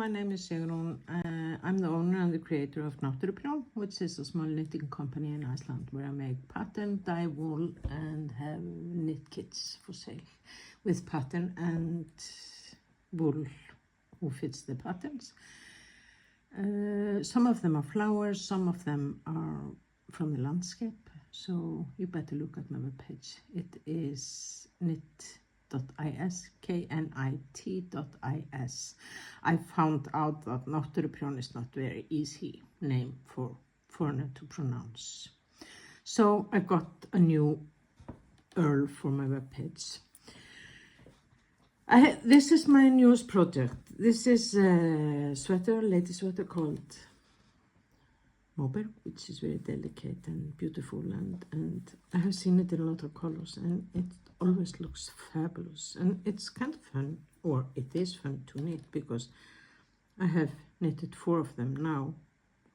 my name is Sigrún. I'm the owner and the creator of Provisional, which is a small knitting company in Iceland where I make pattern, dye wool and have knit kits for sale with pattern and wool who fits the patterns. Some of them are flowers, some of them are from the landscape, so you better look at my webpage. It is knit.is, knit.is. I found out that Provisional is not very easy name for foreigner to pronounce. So I got a new URL for my webpage. This is my newest project. This is a sweater, lady sweater called Móberg, which is very delicate and beautiful, and I have seen it in a lot of colors and it always looks fabulous, and it's kind of fun, or it is fun to knit, because I have knitted 4 of them now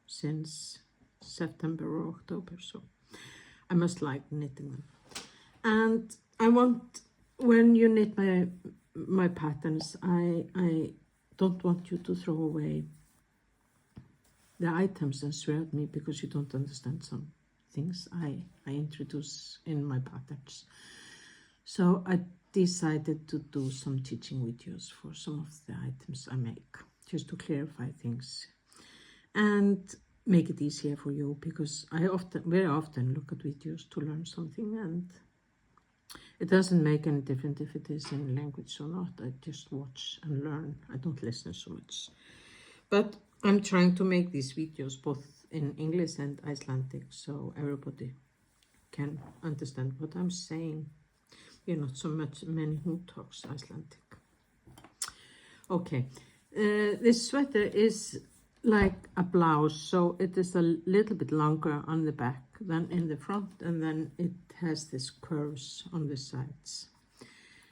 since September or October, so I must like knitting them. And I want, when you knit my patterns, I don't want you to throw away the items and swear at me because you don't understand some things I introduce in my patterns. So I decided to do some teaching videos for some of the items I make, just to clarify things and make it easier for you, because I very often look at videos to learn something, and it doesn't make any difference if it is in language or not. I just watch and learn. I don't listen so much. But I'm trying to make these videos both in English and Icelandic, so everybody can understand what I'm saying. We're not so many who talks Icelandic. Okay, this sweater is like a blouse, so it is a little bit longer on the back than in the front, and then it has these curves on the sides.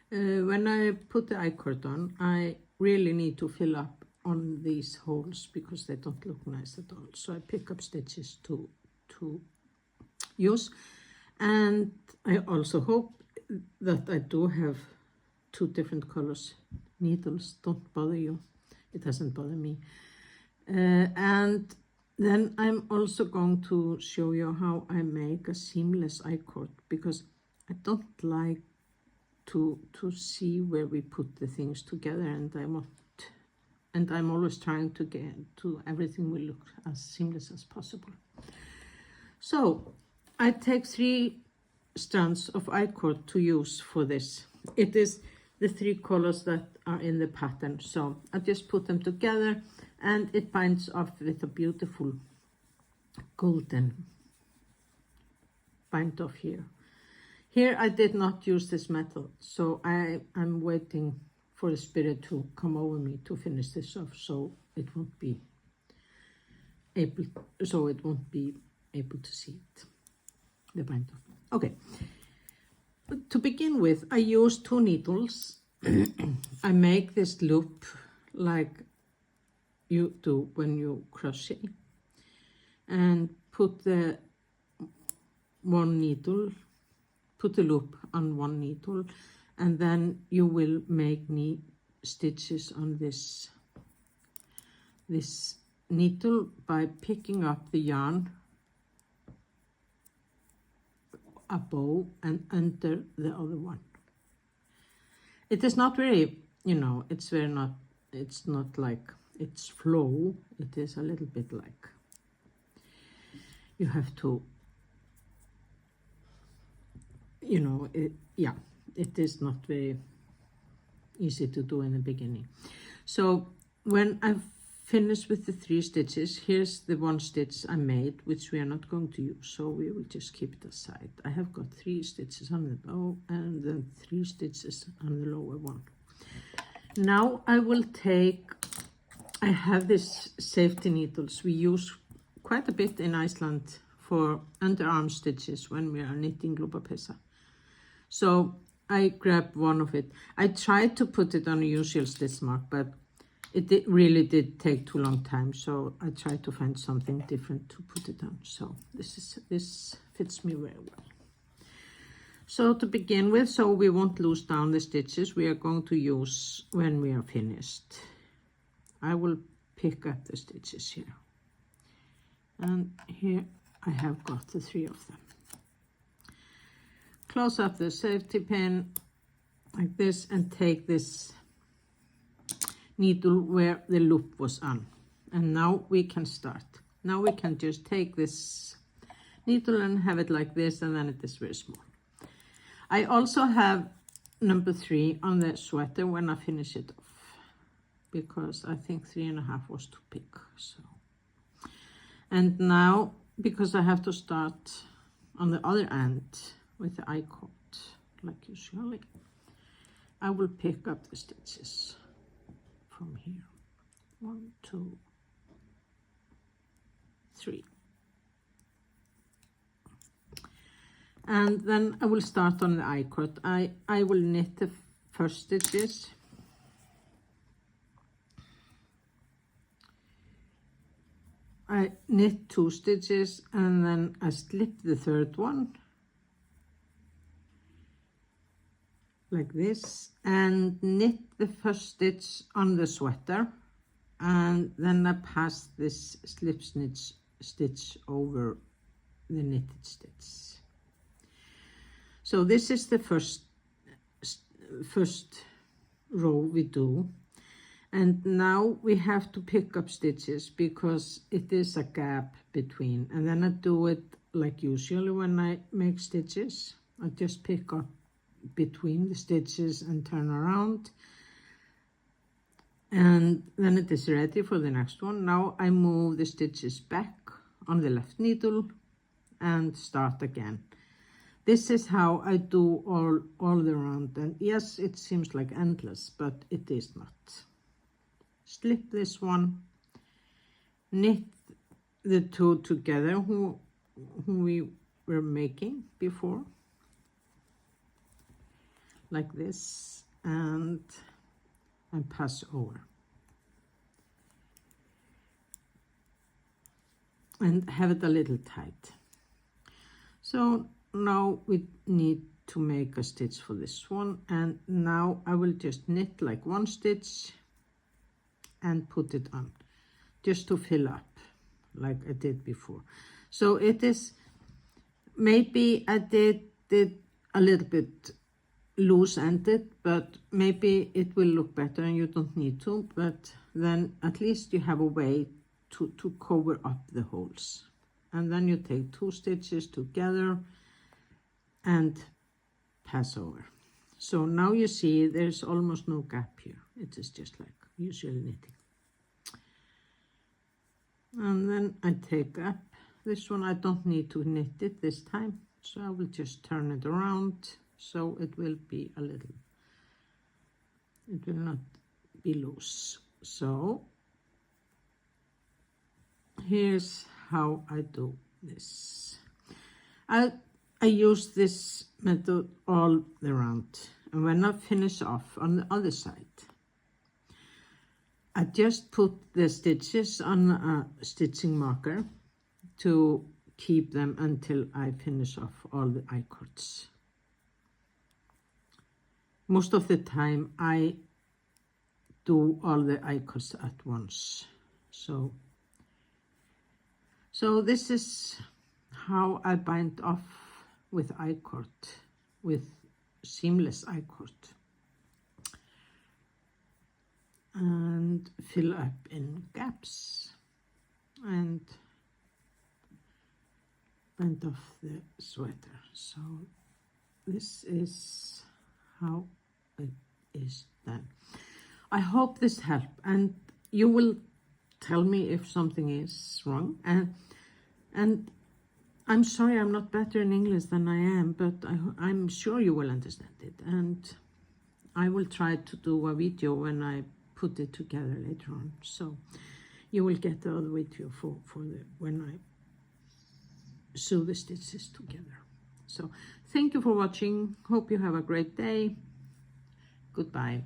When I put the I-cord on, I really need to fill up on these holes because they don't look nice at all. So I pick up stitches to use, and I also hope that I do have 2 different colors. Needles don't bother you. It doesn't bother me. And then I'm also going to show you how I make a seamless I-cord, because I don't like to see where we put the things together, and I'm always trying to get to everything will look as seamless as possible. So I take 3 strands of I-cord to use for this. It is the 3 colors that are in the pattern, so I just put them together and it binds off with a beautiful golden bind off here. Here I did not use this method, so I'm waiting for the spirit to come over me to finish this off, so it won't be able to see it, the bind off. Okay, but to begin with, I use 2 needles. I make this loop like you do when you crochet, and put the loop on 1 needle, and then you will make stitches on this needle by picking up the yarn above and under the other one. It is not very, it's not like it's flow. It is a little bit like you have to, it is not very easy to do in the beginning. So when I've finished with the 3 stitches, here's the 1 stitch I made, which we are not going to use, so we will just keep it aside. I have got 3 stitches on the bow and then 3 stitches on the lower one. Now I have these safety needles we use quite a bit in Iceland for underarm stitches when we are knitting lubapeysa. So I grabbed one of it. I tried to put it on a usual stitch mark, but it really did take too long time, so I tried to find something different to put it on. So this fits me very well. So to begin with, so we won't lose down the stitches, we are going to use when we are finished I will pick up the stitches here. And here I have got the 3 of them. Close up the safety pin like this and take this needle where the loop was on. And now we can start. Now we can just take this needle and have it like this, and then it is very small. I also have number 3 on the sweater when I finish it off, because I think 3.5 was too big. So, and now, because I have to start on the other end with the I-cord, like usually, I will pick up the stitches from here. 1, 2, 3. And then I will start on the I-cord. I will knit the first stitches. I knit 2 stitches and then I slip the third one like this and knit the first stitch on the sweater, and then I pass this slip stitch over the knitted stitch. So this is the first row we do, and now we have to pick up stitches because it is a gap between, and then I do it like usually when I make stitches. I just pick up between the stitches and turn around, and then it is ready for the next one. Now I move the stitches back on the left needle and start again. This is how I do all the round, and yes, it seems like endless, but it is not. Slip this one, knit the 2 together who we were making before, like this, and pass over. And have it a little tight. So now we need to make a stitch for this one, and now I will just knit like 1 stitch and put it on, just to fill up like I did before. So it is, maybe I did a little bit loose-ended, but maybe it will look better and you don't need to, but then at least you have a way to cover up the holes. And then you take 2 stitches together and pass over. So now you see there's almost no gap here. It is just like usual knitting. And then I take up this one. I don't need to knit it this time, so I will just turn it around so it will be a little, it will not be loose. So here's how I do this. I use this method all around, and when I finish off on the other side, I just put the stitches on a stitching marker to keep them until I finish off all the I-cords. Most of the time I do all the I-cords at once. So this is how I bind off with I-cord, with seamless I-cord, and fill up in gaps and bind off the sweater. So this is how it is done. I hope this helped, and you will tell me if something is wrong, and I'm sorry I'm not better in English than I am, but I'm sure you will understand it, and I will try to do a video when I put it together later on, so you will get the other video for when I sew the stitches together. So thank you for watching. Hope you have a great day. Goodbye.